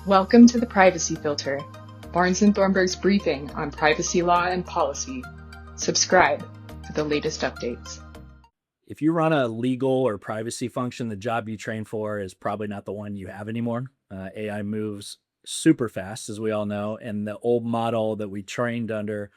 Welcome to the Privacy Filter, Barnes & Thornburg's briefing on privacy law and policy. Subscribe for the latest updates. If you run a legal or privacy function, the job you train for is probably not the one you have anymore. AI moves super fast, as we all know, and the old model that we trained under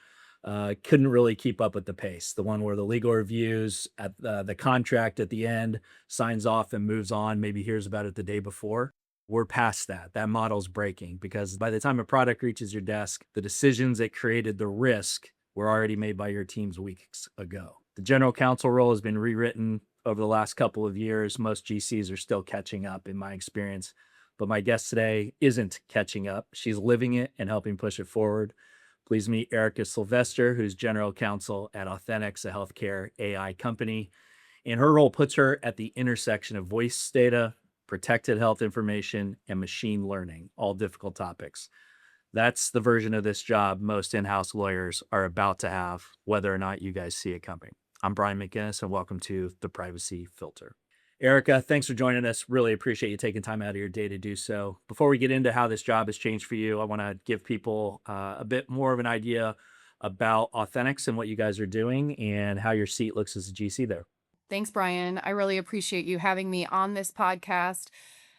couldn't really keep up with the pace. The one where the legal reviews at the contract at the end, signs off and moves on, maybe hears about it the day before. We're past that. That model's breaking because by the time a product reaches your desk, the decisions that created the risk were already made by your teams weeks ago. The general counsel role has been rewritten over the last couple of years. Most GCs are still catching up, in my experience. But my guest today isn't catching up. She's living it and helping push it forward. Please meet Erica Sylvester, who's general counsel at Authenticx, a healthcare AI company. And her role puts her at the intersection of voice data, protected health information, and machine learning, all difficult topics. That's the version of this job most in-house lawyers are about to have, whether or not you guys see it coming. I'm Brian McGinnis, and welcome to The Privacy Filter. Erica, thanks for joining us. Really appreciate you taking time out of your day to do so. Before we get into how this job has changed for you, I want to give people a bit more of an idea about Authenticx and what you guys are doing and how your seat looks as a GC there. Thanks, Brian. I really appreciate you having me on this podcast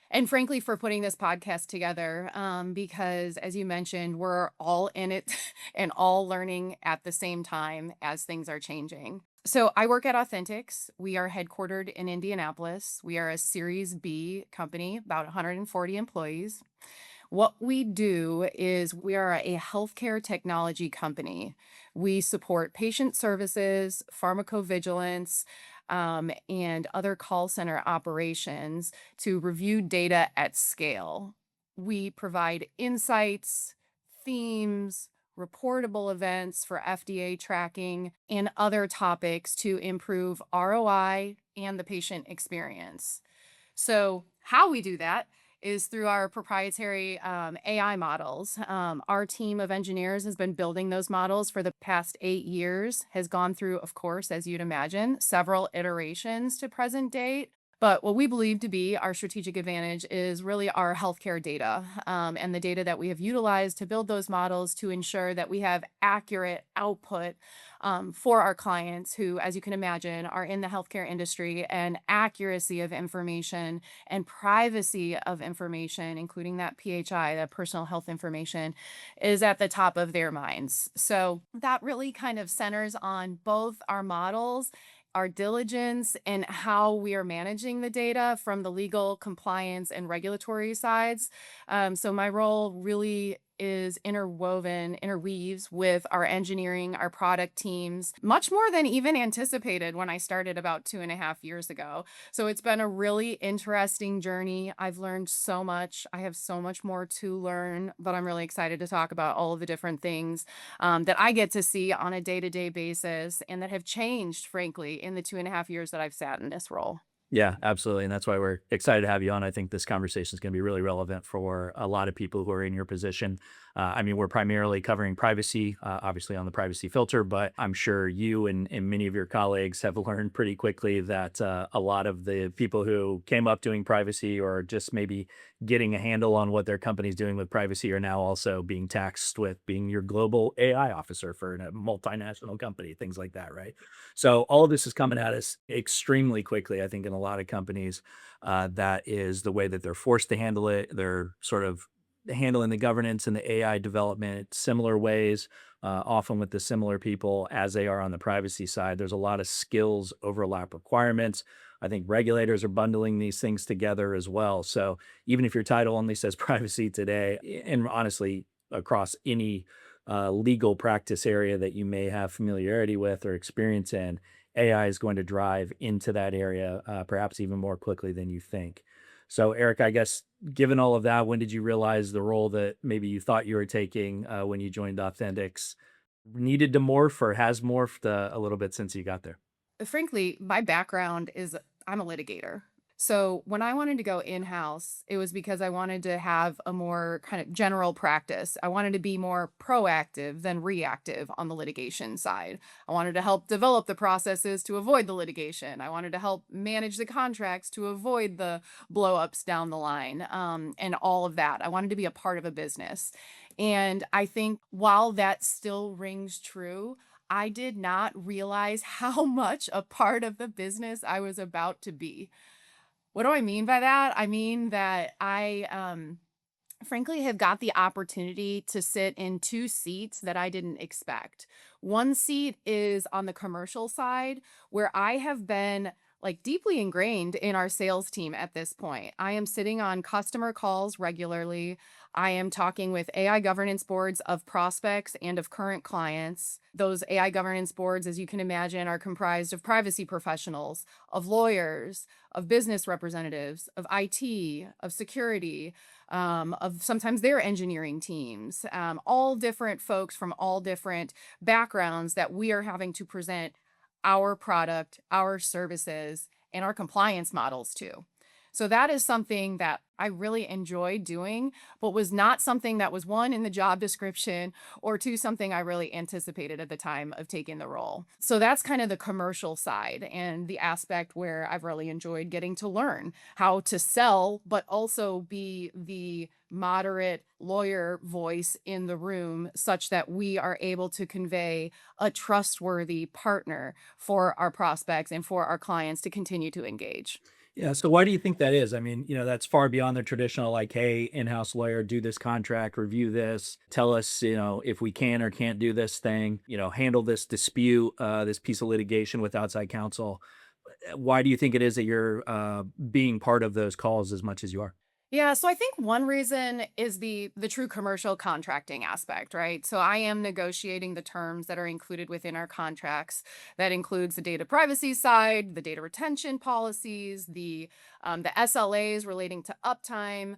and frankly for putting this podcast together because as you mentioned, we're all in it and all learning at the same time as things are changing. So I work at Authenticx. We are headquartered in Indianapolis. We are a Series B company, about 140 employees. What we do is we are a healthcare technology company. We support patient services, pharmacovigilance, and other call center operations to review data at scale. We provide insights, themes, reportable events for FDA tracking, and other topics to improve ROI and the patient experience. So, how we do that is through our proprietary AI models. Our team of engineers has been building those models for the past 8 years, has gone through, of course, as you'd imagine, several iterations to present date. But what we believe to be our strategic advantage is really our healthcare data and the data that we have utilized to build those models to ensure that we have accurate output for our clients who, as you can imagine, are in the healthcare industry, and accuracy of information and privacy of information, including that PHI, that personal health information, is at the top of their minds. So that really kind of centers on both our models, our diligence, and how we are managing the data from the legal, compliance, and regulatory sides. So my role really is interweaves with our engineering, our product teams, much more than even anticipated when I started about 2.5 years ago. So it's been a really interesting journey. I've learned so much. I have so much more to learn, but I'm really excited to talk about all of the different things that I get to see on a day-to-day basis and that have changed, frankly, in the 2.5 years that I've sat in this role. Yeah, absolutely. And that's why we're excited to have you on. I think this conversation is going to be really relevant for a lot of people who are in your position. I mean, we're primarily covering privacy, obviously on the privacy filter, but I'm sure you and many of your colleagues have learned pretty quickly that a lot of the people who came up doing privacy or just maybe getting a handle on what their company's doing with privacy are now also being taxed with being your global AI officer for a multinational company, things like that, right? So all of this is coming at us extremely quickly, I think, in a lot of companies. That is the way that they're forced to handle it. They're sort of handling the governance and the AI development similar ways, often with the similar people as they are on the privacy side. There's a lot of skills overlap requirements. I think regulators are bundling these things together as well. So even if your title only says privacy today, and honestly, across any legal practice area that you may have familiarity with or experience in, AI is going to drive into that area, perhaps even more quickly than you think. So, Eric, I guess given all of that, when did you realize the role that maybe you thought you were taking when you joined Authenticx needed to morph or has morphed a little bit since you got there? Frankly, my background is I'm a litigator. So when I wanted to go in-house, it was because I wanted to have a more kind of general practice. I wanted to be more proactive than reactive on the litigation side. I wanted to help develop the processes to avoid the litigation. I wanted to help manage the contracts to avoid the blow-ups down the line, and all of that. I wanted to be a part of a business. And I think while that still rings true, I did not realize how much a part of the business I was about to be. What do I mean by that? I mean that I frankly have got the opportunity to sit in two seats that I didn't expect. One seat is on the commercial side, where I have been like deeply ingrained in our sales team at this point. I am sitting on customer calls regularly. I am talking with AI governance boards of prospects and of current clients. Those AI governance boards, as you can imagine, are comprised of privacy professionals, of lawyers, of business representatives, of IT, of security, of sometimes their engineering teams, all different folks from all different backgrounds that we are having to present our product, our services, and our compliance models to. So that is something that I really enjoyed doing, but was not something that was one in the job description or two, something I really anticipated at the time of taking the role. So that's kind of the commercial side and the aspect where I've really enjoyed getting to learn how to sell, but also be the moderate lawyer voice in the room such that we are able to convey a trustworthy partner for our prospects and for our clients to continue to engage. Yeah. So why do you think that is? I mean, that's far beyond the traditional, like, hey, in-house lawyer, do this contract, review this, tell us, if we can or can't do this thing, handle this dispute, this piece of litigation with outside counsel. Why do you think it is that you're being part of those calls as much as you are? Yeah, so I think one reason is the true commercial contracting aspect, right? So I am negotiating the terms that are included within our contracts. That includes the data privacy side, the data retention policies, the SLAs relating to uptime.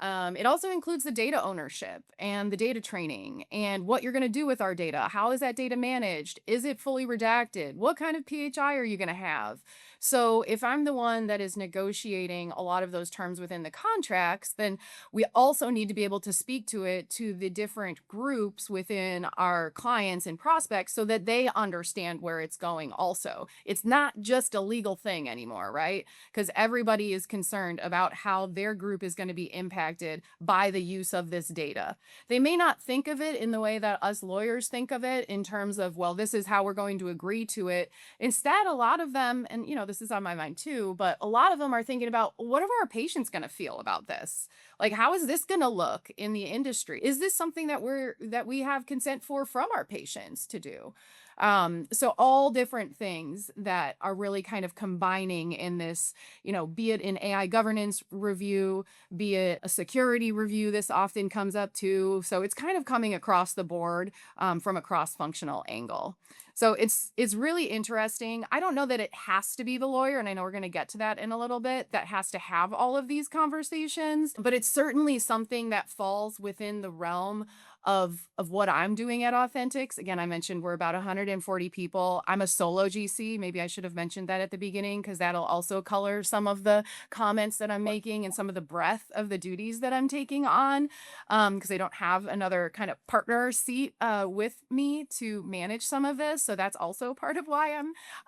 It also includes the data ownership and the data training and what you're going to do with our data. How is that data managed? Is it fully redacted? What kind of PHI are you going to have? So if I'm the one that is negotiating a lot of those terms within the contracts, then we also need to be able to speak to it to the different groups within our clients and prospects so that they understand where it's going also. It's not just a legal thing anymore, right? Because everybody is concerned about how their group is going to be impacted by the use of this data. They may not think of it in the way that us lawyers think of it in terms of, well, this is how we're going to agree to it. Instead, a lot of them, and this is on my mind too, but a lot of them are thinking about what are our patients going to feel about this? Like, how is this going to look in the industry? Is this something that we have consent for from our patients to do? So all different things that are really kind of combining in this, be it an AI governance review, be it a security review, this often comes up too. So it's kind of coming across the board, from a cross-functional angle. So it's really interesting. I don't know that it has to be the lawyer, and I know we're going to get to that in a little bit, that has to have all of these conversations, but it's certainly something that falls within the realm of what I'm doing at Authenticx. Again, I mentioned we're about 140 people. I'm a solo GC. Maybe I should have mentioned that at the beginning because that'll also color some of the comments that I'm making and some of the breadth of the duties that I'm taking on, because I don't have another kind of partner seat with me to manage some of this. So that's also part of why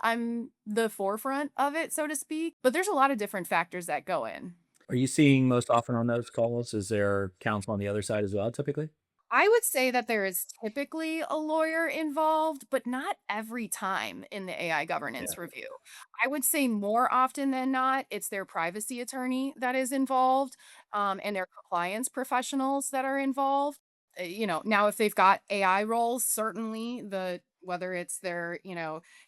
I'm the forefront of it, so to speak. But there's a lot of different factors that go in. Are you seeing most often on those calls? Is there counsel on the other side as well, typically? I would say that there is typically a lawyer involved, but not every time in the AI Yeah. governance review. I would say more often than not, it's their privacy attorney that is involved, and their compliance professionals that are involved. Now if they've got AI roles, certainly whether it's their,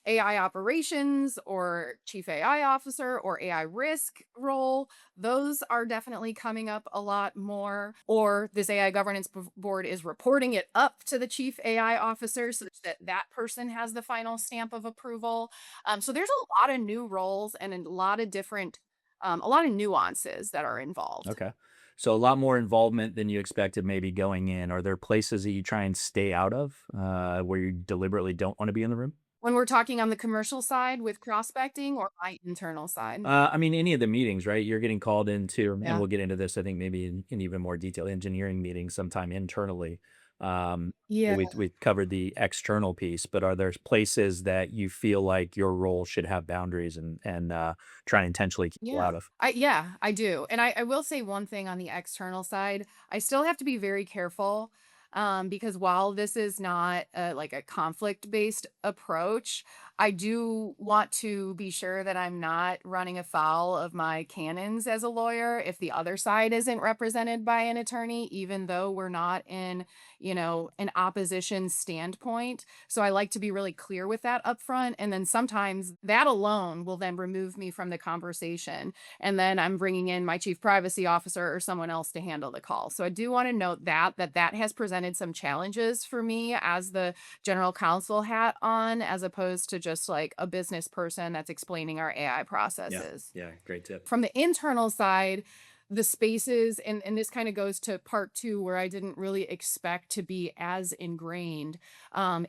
AI operations or chief AI officer or AI risk role, those are definitely coming up a lot more. Or this AI governance board is reporting it up to the chief AI officer so that that person has the final stamp of approval. So there's a lot of new roles and a lot of different, a lot of nuances that are involved. Okay. So a lot more involvement than you expected maybe going in. Are there places that you try and stay out of, where you deliberately don't want to be in the room? When we're talking on the commercial side with prospecting or my internal side? I mean, any of the meetings, right? You're getting called into, and Yeah. we'll get into this, I think maybe in even more detail, engineering meetings sometime internally. Yeah. We covered the external piece, but are there places that you feel like your role should have boundaries and try and intentionally keep you Yeah. out of? I do. And I will say one thing on the external side. I still have to be very careful because while this is not like a conflict based approach, I do want to be sure that I'm not running afoul of my canons as a lawyer if the other side isn't represented by an attorney, even though we're not in, an opposition standpoint. So I like to be really clear with that upfront. And then sometimes that alone will then remove me from the conversation. And then I'm bringing in my chief privacy officer or someone else to handle the call. So I do want to note that has presented some challenges for me as the general counsel hat on, as opposed to just like a business person that's explaining our AI Yeah. processes. Yeah. Great tip. From the internal side, the spaces, and this kind of goes to part two, where I didn't really expect to be as ingrained,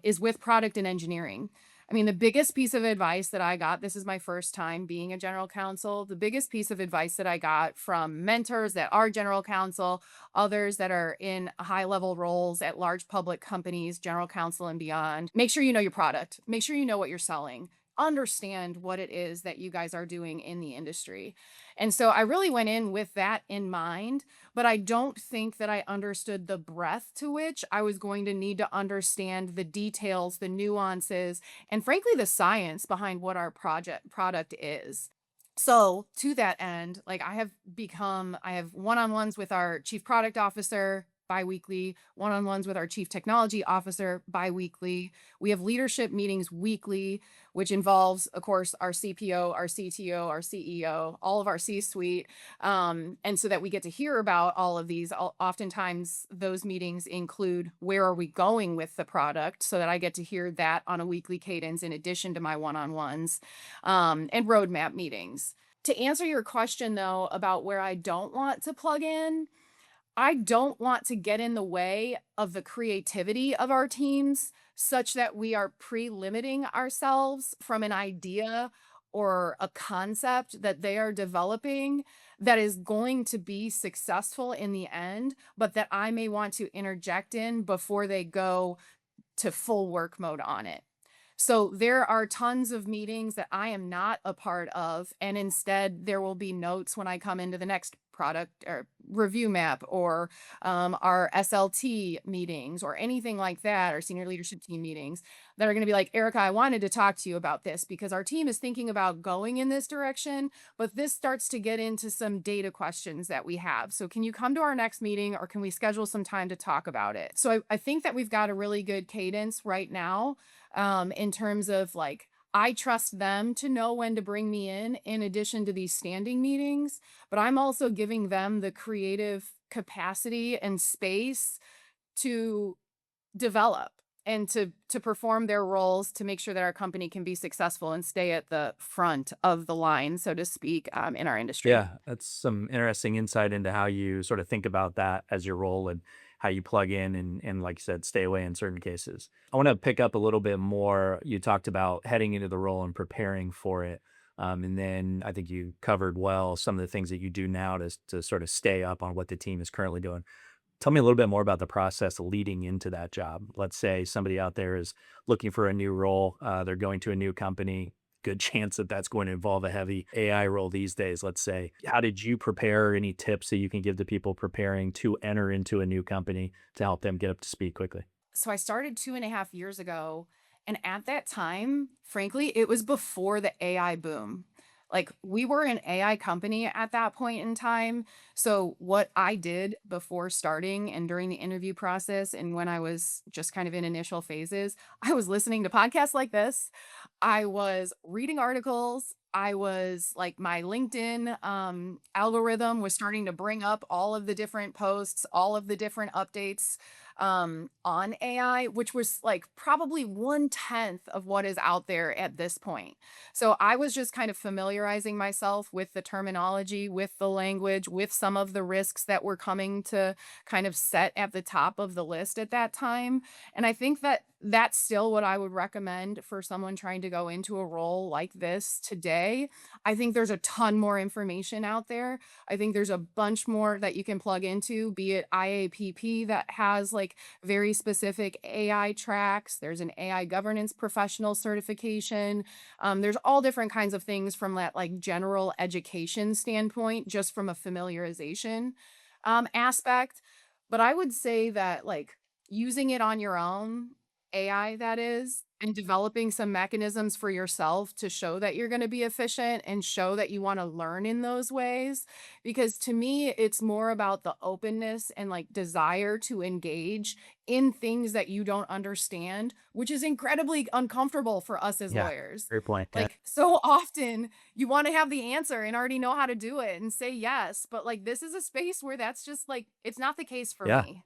is with product and engineering. I mean, the biggest piece of advice that I got, this is my first time being a general counsel. The biggest piece of advice that I got from mentors that are general counsel, others that are in high level roles at large public companies, general counsel and beyond, make sure you know your product, make sure you know what you're selling, understand what it is that you guys are doing in the industry. And so I really went in with that in mind, but I don't think that I understood the breadth to which I was going to need to understand the details, the nuances, and frankly, the science behind what our product is. So to that end, like I have one-on-ones with our chief product officer biweekly, one-on-ones with our chief technology officer biweekly. We have leadership meetings weekly, which involves, of course, our CPO, our CTO, our CEO, all of our C-suite. And so that we get to hear about all of these. Oftentimes, those meetings include where are we going with the product, so that I get to hear that on a weekly cadence in addition to my one-on-ones and roadmap meetings. To answer your question, though, about where I don't want to plug in, I don't want to get in the way of the creativity of our teams such that we are pre-limiting ourselves from an idea or a concept that they are developing that is going to be successful in the end, but that I may want to interject in before they go to full work mode on it. So there are tons of meetings that I am not a part of, and instead there will be notes when I come into the next product or review map or our SLT meetings or anything like that, or senior leadership team meetings that are going to be like, Erica, I wanted to talk to you about this because our team is thinking about going in this direction, but this starts to get into some data questions that we have. So can you come to our next meeting, or can we schedule some time to talk about it? So I think that we've got a really good cadence right now in terms of like, I trust them to know when to bring me in addition to these standing meetings, but I'm also giving them the creative capacity and space to develop and to perform their roles to make sure that our company can be successful and stay at the front of the line, so to speak, in our industry. Yeah, that's some interesting insight into how you sort of think about that as your role and how you plug in and like you said, stay away in certain cases. I want to pick up a little bit more. You talked about heading into the role and preparing for it. And then I think you covered well some of the things that you do now to sort of stay up on what the team is currently doing. Tell me a little bit more about the process leading into that job. Let's say somebody out there is looking for a new role. They're going to a new company. Good chance that that's going to involve a heavy AI role these days, let's say. How did you prepare? Any tips that you can give to people preparing to enter into a new company to help them get up to speed quickly? So I started 2.5 years ago. And at that time, frankly, it was before the AI boom. Like we were an AI company at that point in time. So what I did before starting and during the interview process and when I was just kind of in initial phases, I was listening to podcasts like this. I was reading articles. I was like my LinkedIn algorithm was starting to bring up all of the different posts, all of the different updates on AI, which was like probably 1/10 of what is out there at this point. So I was just kind of familiarizing myself with the terminology, with the language, with some of the risks that were coming to kind of set at the top of the list at that time. And I think that That's still what I would recommend for someone trying to go into a role like this today. I think there's a ton more information out there. I think there's a bunch more that you can plug into, be it IAPP that has like very specific AI tracks. There's an AI governance professional certification. There's all different kinds of things from that like general education standpoint, just from a familiarization aspect. But I would say that like using it on your own, AI that is, and developing some mechanisms for yourself to show that you're going to be efficient and show that you want to learn in those ways. Because to me, it's more about the openness and like desire to engage in things that you don't understand, which is incredibly uncomfortable for us as Yeah, lawyers. great point. Yeah. Like, so often you want to have the answer and already know how to do it and say yes. But like, this is a space where that's just like, it's not the case for Yeah. me.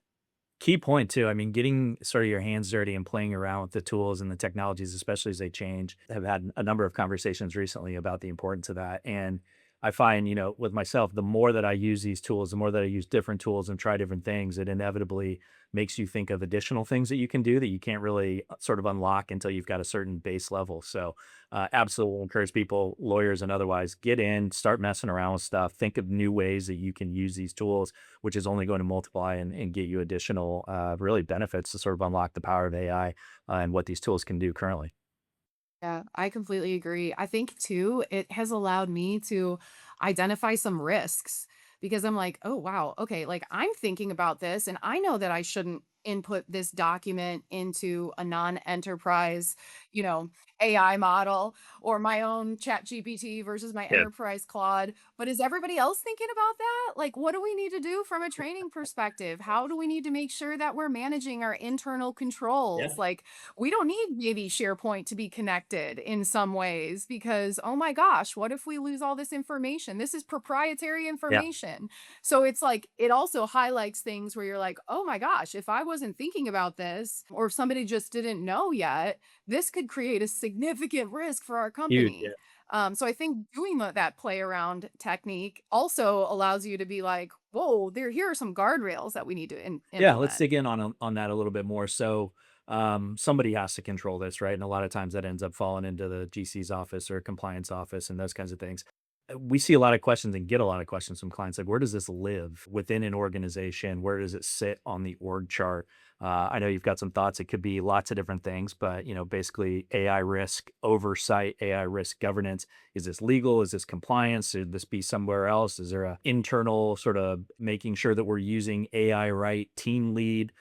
Key point too. I mean, getting sort of your hands dirty and playing around with the tools and the technologies, especially as they change. Have had a number of conversations recently about the importance of that. And I find, with myself, the more that I use these tools, the more that I use different tools and try different things, it inevitably makes you think of additional things that you can do that you can't really sort of unlock until you've got a certain base level. So, absolutely encourage people, lawyers and otherwise, get in, start messing around with stuff, think of new ways that you can use these tools, which is only going to multiply and get you additional, really benefits to sort of unlock the power of AI and what these tools can do currently. Yeah, I completely agree. I think too, it has allowed me to identify some risks because I'm like, oh, wow, okay, like I'm thinking about this and I know that I shouldn't input this document into a non-enterprise, you know, AI model or my own chat GPT versus my Yeah. enterprise Claude. But is everybody else thinking about that? Like, what do we need to do from a training perspective? How do we need to make sure that we're managing our internal controls? Yeah. Like, we don't need maybe SharePoint to be connected in some ways because, oh my gosh, what if we lose all this information? This is proprietary Yeah. information. So it's like, it also highlights things where you're like, oh my gosh, if I wasn't thinking about this, or if somebody just didn't know yet, this could create a significant risk for our Huge. company. So I think doing that play around technique also allows you to be like, whoa, here are some guardrails that we need to Yeah, let's implement. dig in on that a little bit more. So, somebody has to control this, right? And a lot of times that ends up falling into the GC's office or compliance office and those kinds of things. We see a lot of questions and get a lot of questions from clients like, where does this live within an organization? Where does it sit on the org chart? I know you've got some thoughts. It could be lots of different things, but basically AI risk oversight, AI risk governance. Is this legal? Is this compliance? Should this be somewhere else? Is there a internal sort of making sure that we're using AI right team lead,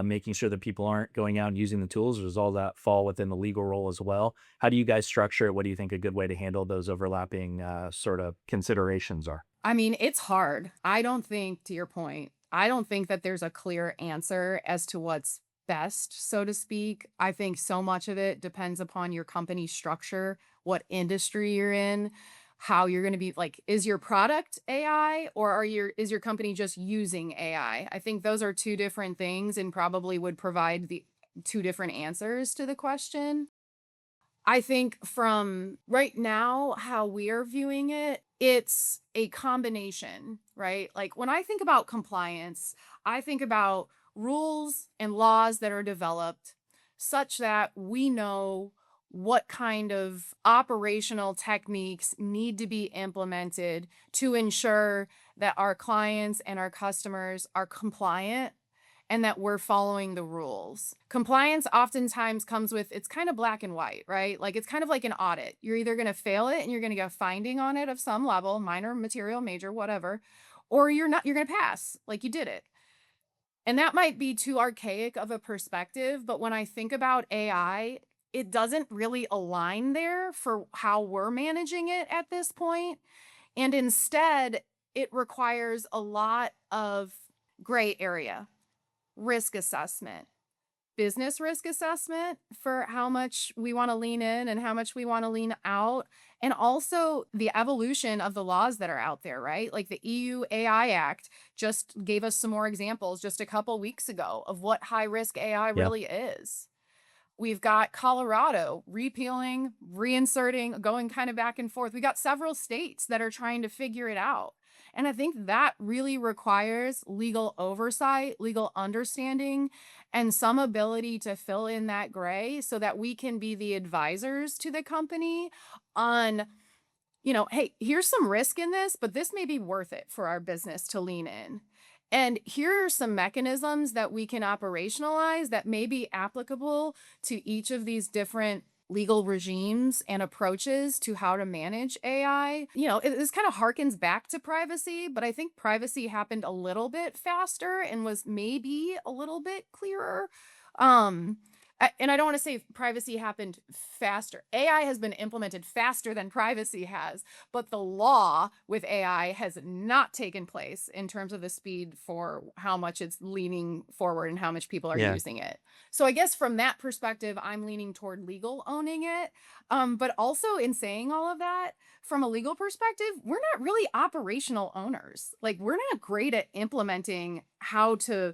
making sure that people aren't going out and using the tools? Or does all that fall within the legal role as well? How do you guys structure it? What do you think a good way to handle those overlapping sort of considerations are? I mean, it's hard. I don't think, to your point, I don't think that there's a clear answer as to what's best, so to speak. I think so much of it depends upon your company structure, what industry you're in, how you're going to be like, is your product AI or is your company just using AI? I think those are two different things and probably would provide the two different answers to the question. I think from right now, how we're viewing it, it's a combination, right? Like when I think about compliance, I think about rules and laws that are developed such that we know what kind of operational techniques need to be implemented to ensure that our clients and our customers are compliant and that we're following the rules. Compliance oftentimes comes with it's kind of black and white, right? Like it's kind of like an audit. You're either going to fail it and you're going to get a finding on it of some level, minor, material, major, whatever, or you're going to pass, like you did it. And that might be too archaic of a perspective, but when I think about AI, it doesn't really align there for how we're managing it at this point. And instead, it requires a lot of gray area risk assessment, business risk assessment for how much we want to lean in and how much we want to lean out, and also the evolution of the laws that are out there, right? Like the EU AI Act just gave us some more examples just a couple weeks ago of what high risk AI Yeah. really is. We've got Colorado repealing, reinserting, going kind of back and forth. We got several states that are trying to figure it out. And I think that really requires legal oversight, legal understanding, and some ability to fill in that gray so that we can be the advisors to the company on, hey, here's some risk in this, but this may be worth it for our business to lean in. And here are some mechanisms that we can operationalize that may be applicable to each of these different legal regimes and approaches to how to manage AI. This kind of harkens back to privacy, but I think privacy happened a little bit faster and was maybe a little bit clearer. Um, and I don't want to say privacy happened faster. AI has been implemented faster than privacy has, but the law with AI has not taken place in terms of the speed for how much it's leaning forward and how much people are Yeah. using it. So I guess from that perspective, I'm leaning toward legal owning it. But also in saying all of that, from a legal perspective, we're not really operational owners. Like we're not great at implementing how to,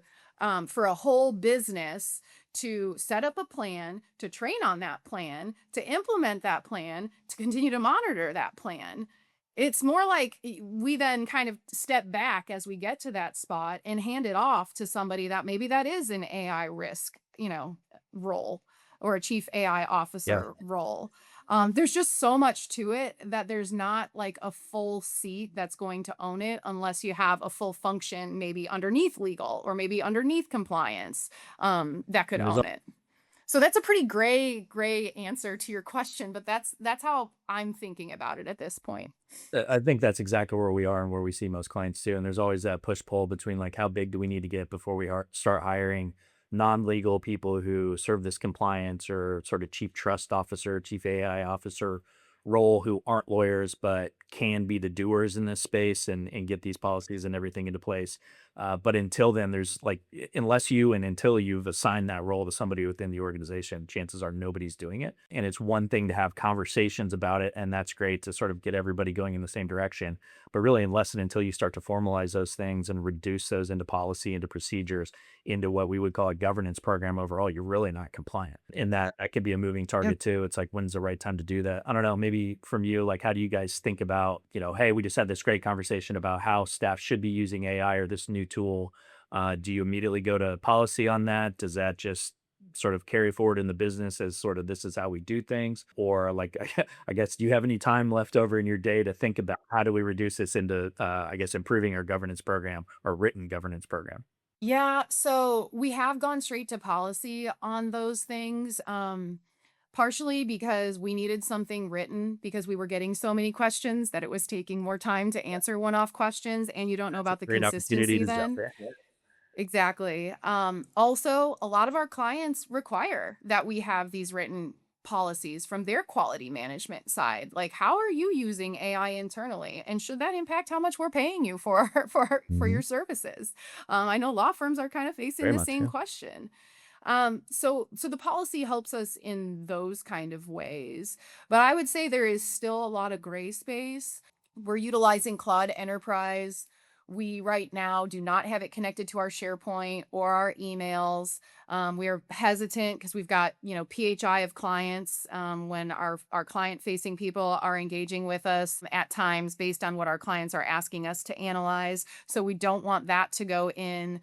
for a whole business to set up a plan, to train on that plan, to implement that plan, to continue to monitor that plan. It's more like we then kind of step back as we get to that spot and hand it off to somebody that maybe that is an AI risk, role, or a chief AI Yeah. officer role. There's just so much to it that there's not like a full seat that's going to own it unless you have a full function, maybe underneath legal or maybe underneath compliance, that could And there's own it. So that's a pretty gray answer to your question, but that's how I'm thinking about it at this point. I think that's exactly where we are and where we see most clients too. And there's always that push pull between like how big do we need to get before we start hiring non-legal people who serve this compliance or sort of chief trust officer, chief AI officer role who aren't lawyers but can be the doers in this space and get these policies and everything into place. But until then, there's like until you've assigned that role to somebody within the organization, chances are nobody's doing it. And it's one thing to have conversations about it, and that's great to sort of get everybody going in the same direction. But really, unless and until you start to formalize those things and reduce those into policy, into procedures, into what we would call a governance program overall, you're really not compliant. And that could be a moving target too. It's like, when's the right time to do that? I don't know. Maybe from you, like, how do you guys think about, hey, we just had this great conversation about how staff should be using AI or this new tool. Do you immediately go to policy on that? Does that just sort of carry forward in the business as sort of this is how we do things? Or like, I guess, do you have any time left over in your day to think about how do we reduce this into, I guess, improving our governance program or written governance program? Yeah, so we have gone straight to policy on those things. Partially because we needed something written because we were getting so many questions that it was taking more time to answer one-off questions, and you don't know That's a about the great opportunity consistency to jump then. in. Exactly. Also, a lot of our clients require that we have these written policies from their quality management side. Like, how are you using AI internally, and should that impact how much we're paying you for for Hmm. your services? I know law firms are kind of facing Very the much, same yeah. question. So the policy helps us in those kind of ways, but I would say there is still a lot of gray space. We're utilizing Claude Enterprise. We right now do not have it connected to our SharePoint or our emails. We are hesitant because we've got, PHI of clients, when our client facing people are engaging with us at times based on what our clients are asking us to analyze. So we don't want that to go in.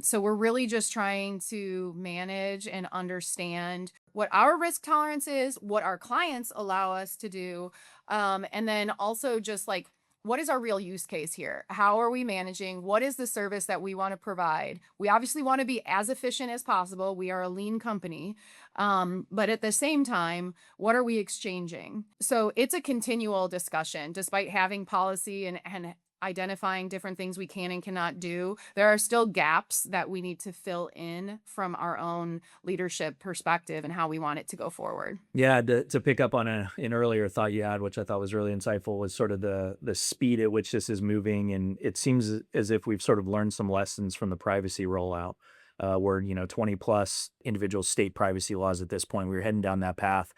So we're really just trying to manage and understand what our risk tolerance is, what our clients allow us to do, and then also just like, what is our real use case here? How are we managing? What is the service that we want to provide? We obviously want to be as efficient as possible. We are a lean company. But at the same time, what are we exchanging? So it's a continual discussion, despite having policy and identifying different things we can and cannot do. There are still gaps that we need to fill in from our own leadership perspective and how we want it to go forward. Yeah, to pick up on an earlier thought you had, which I thought was really insightful, was sort of the speed at which this is moving, and it seems as if we've sort of learned some lessons from the privacy rollout, where 20 plus individual state privacy laws at this point. We were heading down that path,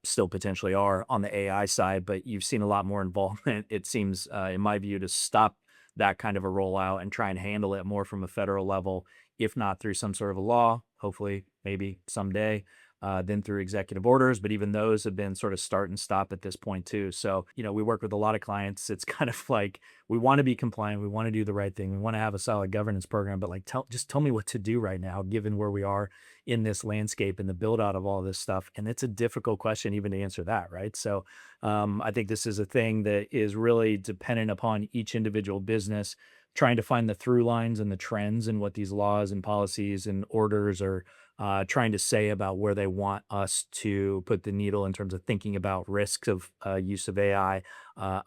still potentially are on the AI side, but you've seen a lot more involvement. It seems, in my view, to stop that kind of a rollout and try and handle it more from a federal level, if not through some sort of a law, hopefully, maybe someday, then through executive orders, but even those have been sort of start and stop at this point too. So, we work with a lot of clients. It's kind of like we want to be compliant, we want to do the right thing, we want to have a solid governance program, but like just tell me what to do right now, given where we are in this landscape and the build out of all this stuff. And it's a difficult question even to answer that, right? So I think this is a thing that is really dependent upon each individual business trying to find the through lines and the trends and what these laws and policies and orders are trying to say about where they want us to put the needle in terms of thinking about risks of use of AI,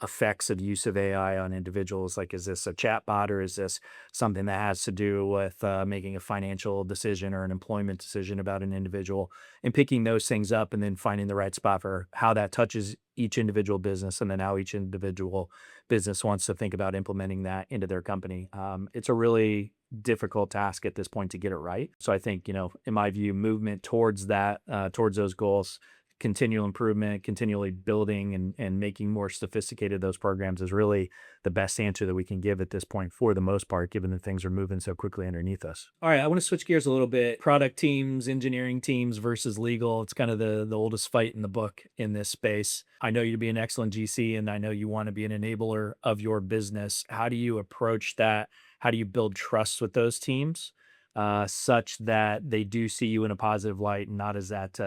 effects of use of AI on individuals. Like, is this a chatbot or is this something that has to do with making a financial decision or an employment decision about an individual, and picking those things up and then finding the right spot for how that touches each individual business and then how each individual business wants to think about implementing that into their company. It's a really difficult task at this point to get it right. So I think, in my view, movement towards that, towards those goals, continual improvement, continually building and making more sophisticated those programs is really the best answer that we can give at this point for the most part, given that things are moving so quickly underneath us. All right, I want to switch gears a little bit. Product teams, engineering teams versus legal. It's kind of the oldest fight in the book in this space. I know you to be an excellent GC, and I know you want to be an enabler of your business. How do you approach that? How do you build trust with those teams such that they do see you in a positive light and not as that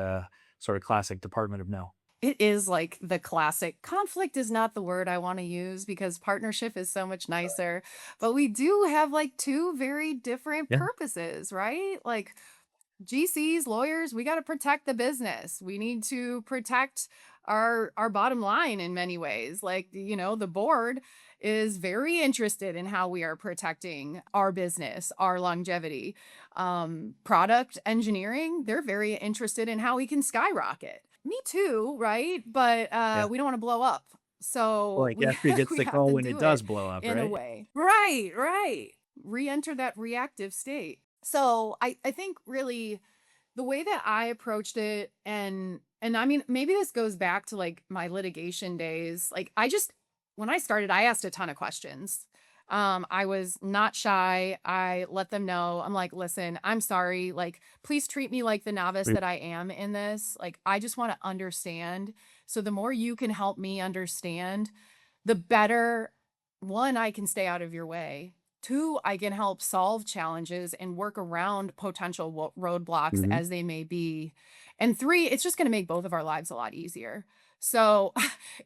sort of classic Department of No? It is like the classic conflict is not the word I want to use because partnership is so much nicer. But we do have like two very different Yeah. purposes, right? Like GCs, lawyers, we got to protect the business. We need to protect our bottom line in many ways. Like, the board is very interested in how we are protecting our business, our longevity. Product engineering, they're very interested in how we can skyrocket. Me too, right? But Yeah. we don't want to blow up. So Like we after gets we the have call to when it do does it blow up, in a right? way. Right, right. Re-enter that reactive state. So I think really the way that I approached it, and I mean, maybe this goes back to like my litigation days. Like when I started, I asked a ton of questions. I was not shy. I let them know. I'm like, listen, I'm sorry. Like, please treat me like the novice We- that I am in this. Like, I just want to understand. So the more you can help me understand, the better, one, I can stay out of your way. Two, I can help solve challenges and work around potential roadblocks Mhm. as they may be. And three, it's just going to make both of our lives a lot easier. So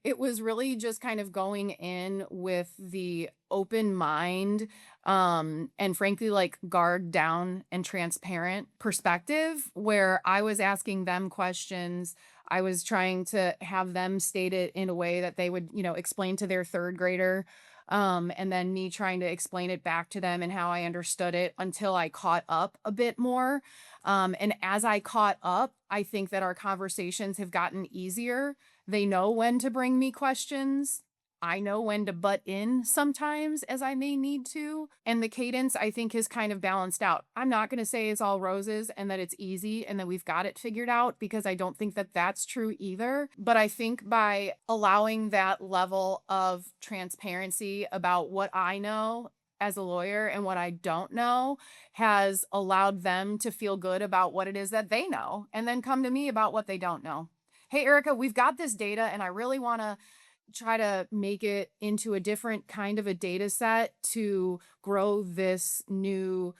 it was really just kind of going in with the open mind, and frankly, like guard down and transparent perspective where I was asking them questions. I was trying to have them state it in a way that they would, explain to their third grader. And then me trying to explain it back to them and how I understood it until I caught up a bit more. And as I caught up, I think that our conversations have gotten easier. They know when to bring me questions. I know when to butt in sometimes as I may need to. And the cadence, I think, is kind of balanced out. I'm not going to say it's all roses and that it's easy and that we've got it figured out because I don't think that that's true either. But I think by allowing that level of transparency about what I know as a lawyer and what I don't know has allowed them to feel good about what it is that they know and then come to me about what they don't know. Hey, Erica, we've got this data and I really want to try to make it into a different kind of a data set to grow this new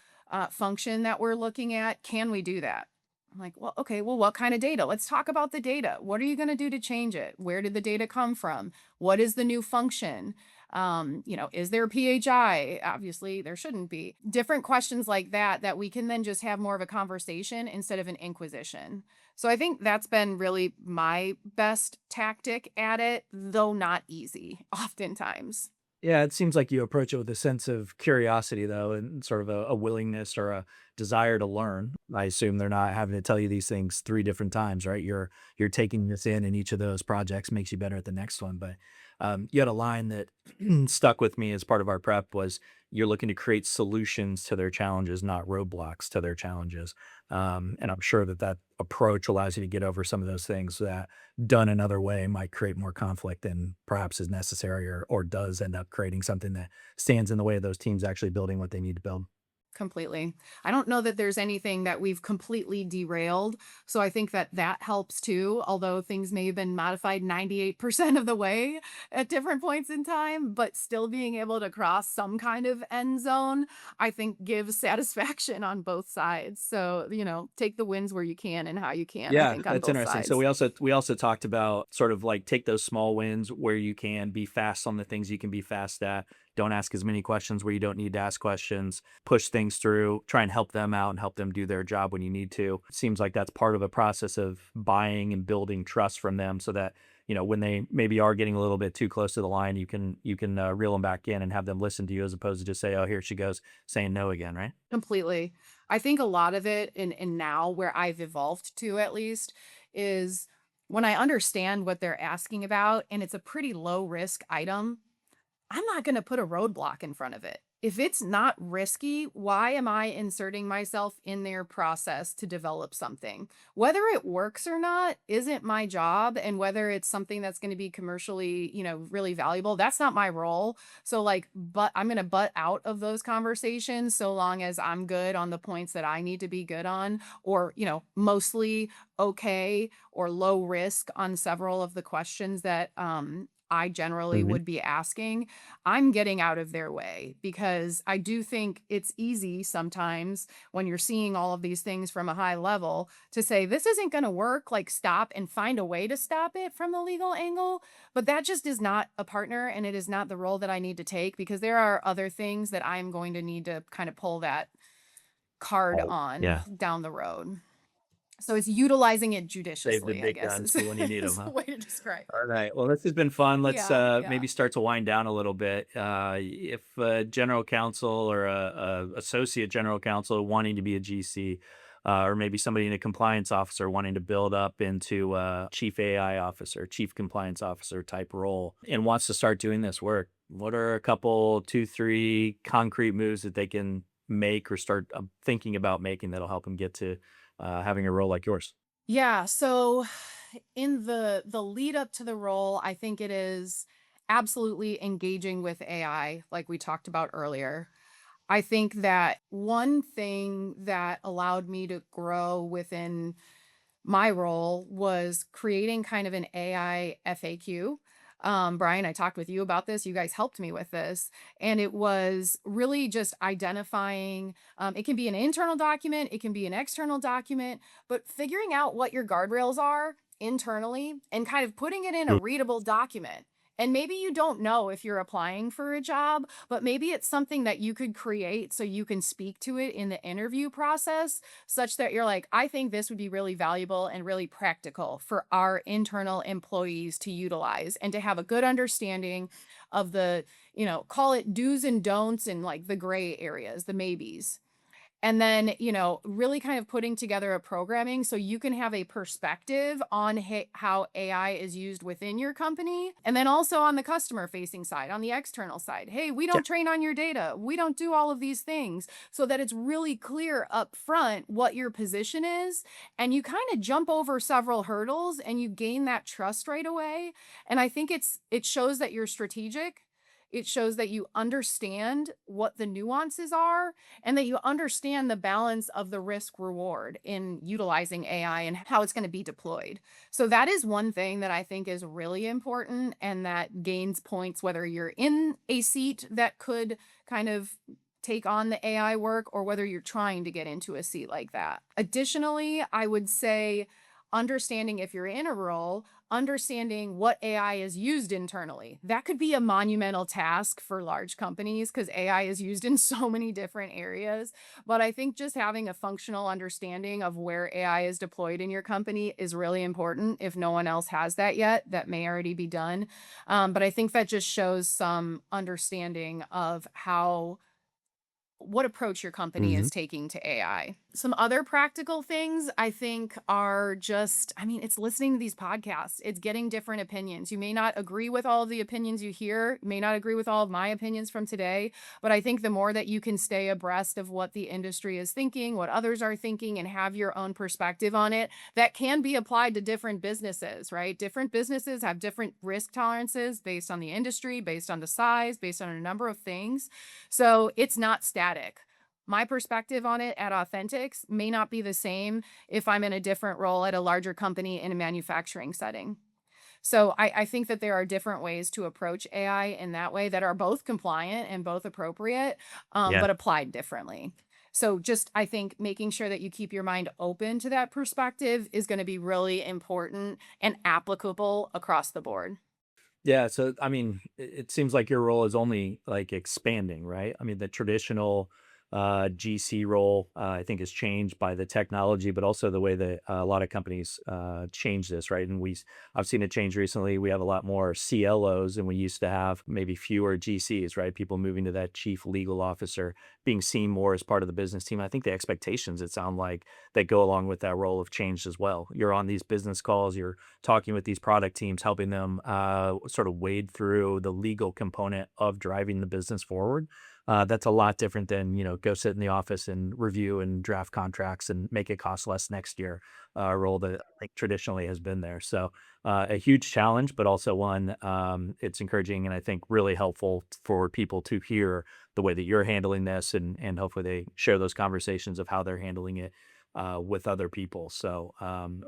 function that we're looking at. Can we do that? I'm like, well, okay, well, what kind of data? Let's talk about the data. What are you going to do to change it? Where did the data come from? What is the new function? Is there PHI? Obviously, there shouldn't be. Different questions like that we can then just have more of a conversation instead of an inquisition. So I think that's been really my best tactic at it, though not easy, oftentimes. Yeah, it seems like you approach it with a sense of curiosity, though, and sort of a willingness or a desire to learn. I assume they're not having to tell you these things three different times, right? You're taking this in, and each of those projects makes you better at the next one. But you had a line that stuck with me as part of our prep was you're looking to create solutions to their challenges, not roadblocks to their challenges. And I'm sure that approach allows you to get over some of those things that done another way might create more conflict than perhaps is necessary or does end up creating something that stands in the way of those teams actually building what they need to build. Completely. I don't know that there's anything that we've completely derailed. So I think that that helps too, although things may have been modified 98% of the way at different points in time, but still being able to cross some kind of end zone, I think gives satisfaction on both sides. So, take the wins where you can and how you can, I Yeah, think on that's both interesting. So sides. we also talked about sort of like take those small wins where you can be fast on the things you can be fast at. Don't ask as many questions where you don't need to ask questions. Push things through. Try and help them out and help them do their job when you need to. It seems like that's part of a process of buying and building trust from them, so that when they maybe are getting a little bit too close to the line, you can reel them back in and have them listen to you, as opposed to just say, "Oh, here she goes saying no again," right? Completely. I think a lot of it, and now where I've evolved to at least, is when I understand what they're asking about and it's a pretty low risk item, I'm not going to put a roadblock in front of it. If it's not risky, why am I inserting myself in their process to develop something? Whether it works or not isn't my job. And whether it's something that's going to be commercially, really valuable, that's not my role. So, like, but I'm going to butt out of those conversations so long as I'm good on the points that I need to be good on, or, mostly okay or low risk on several of the questions that, I generally Mhm. would be asking. I'm getting out of their way because I do think it's easy sometimes when you're seeing all of these things from a high level to say, this isn't going to work, like stop and find a way to stop it from the legal angle. But that just is not a partner, and it is not the role that I need to take, because there are other things that I'm going to need to kind of pull that card Right. on Yeah. down the road. So it's utilizing it Save the judiciously, I big guess guns is, for when you need them, is huh? the way to describe it. All right. Well, this has been fun. Let's Yeah, yeah. maybe start to wind down a little bit. If a general counsel or a associate general counsel wanting to be a GC, or maybe somebody in a compliance officer wanting to build up into a chief AI officer, chief compliance officer type role, and wants to start doing this work, what are a couple, two, three concrete moves that they can make or start thinking about making that'll help them get to having a role like yours? Yeah, so in the lead up to the role, I think it is absolutely engaging with AI, like we talked about earlier. I think that one thing that allowed me to grow within my role was creating kind of an AI FAQ. Brian, I talked with you about this. You guys helped me with this. And it was really just identifying, it can be an internal document, it can be an external document, but figuring out what your guardrails are internally and kind of putting it in a readable document. And maybe you don't know if you're applying for a job, but maybe it's something that you could create so you can speak to it in the interview process, such that you're like, I think this would be really valuable and really practical for our internal employees to utilize and to have a good understanding of the, call it do's and don'ts and like the gray areas, the maybes. And then, really kind of putting together a programming so you can have a perspective on how AI is used within your company. And then also on the customer facing side, on the external side, hey, we Yeah. don't train on your data. We don't do all of these things, so that it's really clear up front what your position is. And you kind of jump over several hurdles and you gain that trust right away. And I think it shows that you're strategic. It shows that you understand what the nuances are and that you understand the balance of the risk reward in utilizing AI and how it's going to be deployed. So that is one thing that I think is really important and that gains points whether you're in a seat that could kind of take on the AI work or whether you're trying to get into a seat like that. Additionally, I would say understanding if you're in a role, understanding what AI is used internally. That could be a monumental task for large companies because AI is used in so many different areas. But I think just having a functional understanding of where AI is deployed in your company is really important. If no one else has that yet, that may already be done. But I think that just shows some understanding of what approach your company Hmm. is taking to AI. Some other practical things I think are just, it's listening to these podcasts. It's getting different opinions. You may not agree with all of the opinions you hear, may not agree with all of my opinions from today, but I think the more that you can stay abreast of what the industry is thinking, what others are thinking, and have your own perspective on it, that can be applied to different businesses, right? Different businesses have different risk tolerances based on the industry, based on the size, based on a number of things. So it's not static. My perspective on it at Authenticx may not be the same if I'm in a different role at a larger company in a manufacturing setting. So I think that there are different ways to approach AI in that way that are both compliant and both appropriate, Yeah. but applied differently. So just I think making sure that you keep your mind open to that perspective is going to be really important and applicable across the board. Yeah, so I mean, it seems like your role is only like expanding, right? I mean, the traditional GC role, I think, has changed by the technology, but also the way that a lot of companies change this, right? And I've seen it change recently. We have a lot more CLOs, and we used to have maybe fewer GCs, right? People moving to that chief legal officer, being seen more as part of the business team. I think the expectations, it sound like, that go along with that role have changed as well. You're on these business calls, you're talking with these product teams, helping them sort of wade through the legal component of driving the business forward. That's a lot different than, go sit in the office and review and draft contracts and make it cost less next year, role that I think traditionally has been there. So a huge challenge, but also one, it's encouraging and I think really helpful for people to hear the way that you're handling this, and hopefully they share those conversations of how they're handling it with other people. So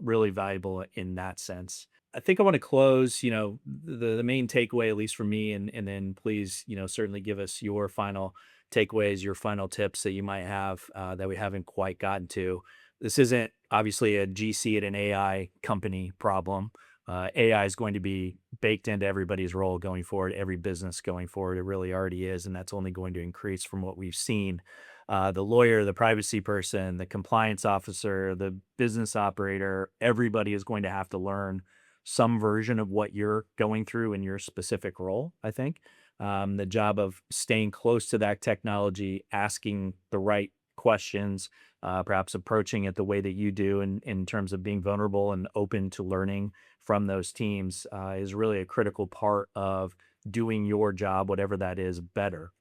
really valuable in that sense. I think I want to close, the main takeaway, at least for me, and then please, certainly give us your final takeaways, your final tips that you might have that we haven't quite gotten to. This isn't obviously a GC at an AI company problem. AI is going to be baked into everybody's role going forward, every business going forward. It really already is, and that's only going to increase from what we've seen. The lawyer, the privacy person, the compliance officer, the business operator, everybody is going to have to learn some version of what you're going through in your specific role, I think. The job of staying close to that technology, asking the right questions, perhaps approaching it the way that you do in terms of being vulnerable and open to learning from those teams is really a critical part of doing your job, whatever that is, better.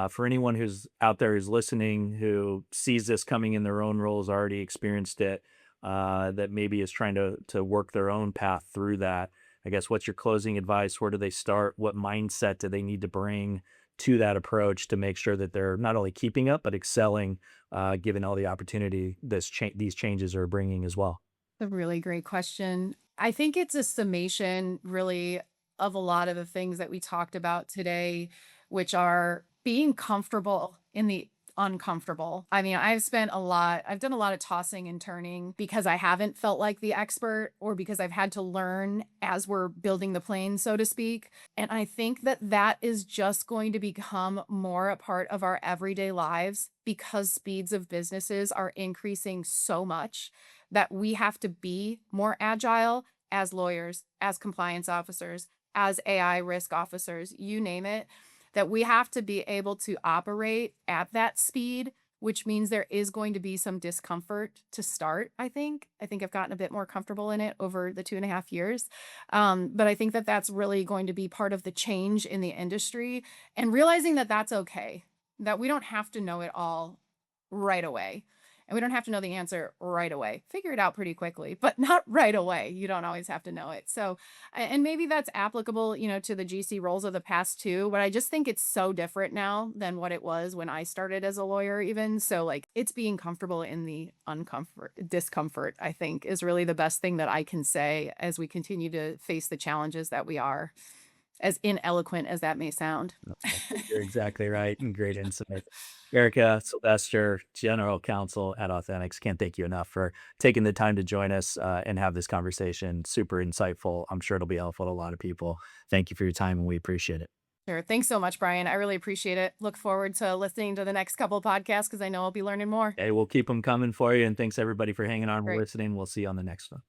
For anyone who's out there who's listening, who sees this coming in their own roles, already experienced it, that maybe is trying to work their own path through that. I guess what's your closing advice? Where do they start? What mindset do they need to bring to that approach to make sure that they're not only keeping up but excelling, given all the opportunity these changes are bringing as well? A really great question. I think it's a summation, really, of a lot of the things that we talked about today, which are being comfortable in the uncomfortable. I mean, I've done a lot of tossing and turning because I haven't felt like the expert or because I've had to learn as we're building the plane, so to speak. And I think that that is just going to become more a part of our everyday lives because speeds of businesses are increasing so much that we have to be more agile as lawyers, as compliance officers, as AI risk officers, you name it, that we have to be able to operate at that speed, which means there is going to be some discomfort to start, I think. I think I've gotten a bit more comfortable in it over the 2.5 years. But I think that that's really going to be part of the change in the industry and realizing that that's okay, that we don't have to know it all right away. And we don't have to know the answer right away. Figure it out pretty quickly, but not right away. You don't always have to know it. So, and maybe that's applicable, to the GC roles of the past too, but I just think it's so different now than what it was when I started as a lawyer, even. So, like, it's being comfortable in the discomfort, I think, is really the best thing that I can say as we continue to face the challenges that we are, as ineloquent as that may sound. No, I think you're exactly right, and great insight. Erica, Sylvester, General Counsel at Authenticx, can't thank you enough for taking the time to join us and have this conversation. Super insightful. I'm sure it'll be helpful to a lot of people. Thank you for your time, and we appreciate it. Sure. Thanks so much, Brian. I really appreciate it. Look forward to listening to the next couple of podcasts because I know I'll be learning more. Hey, we'll keep them coming for you, and thanks everybody for hanging on and Great. listening. We'll see you on the next one.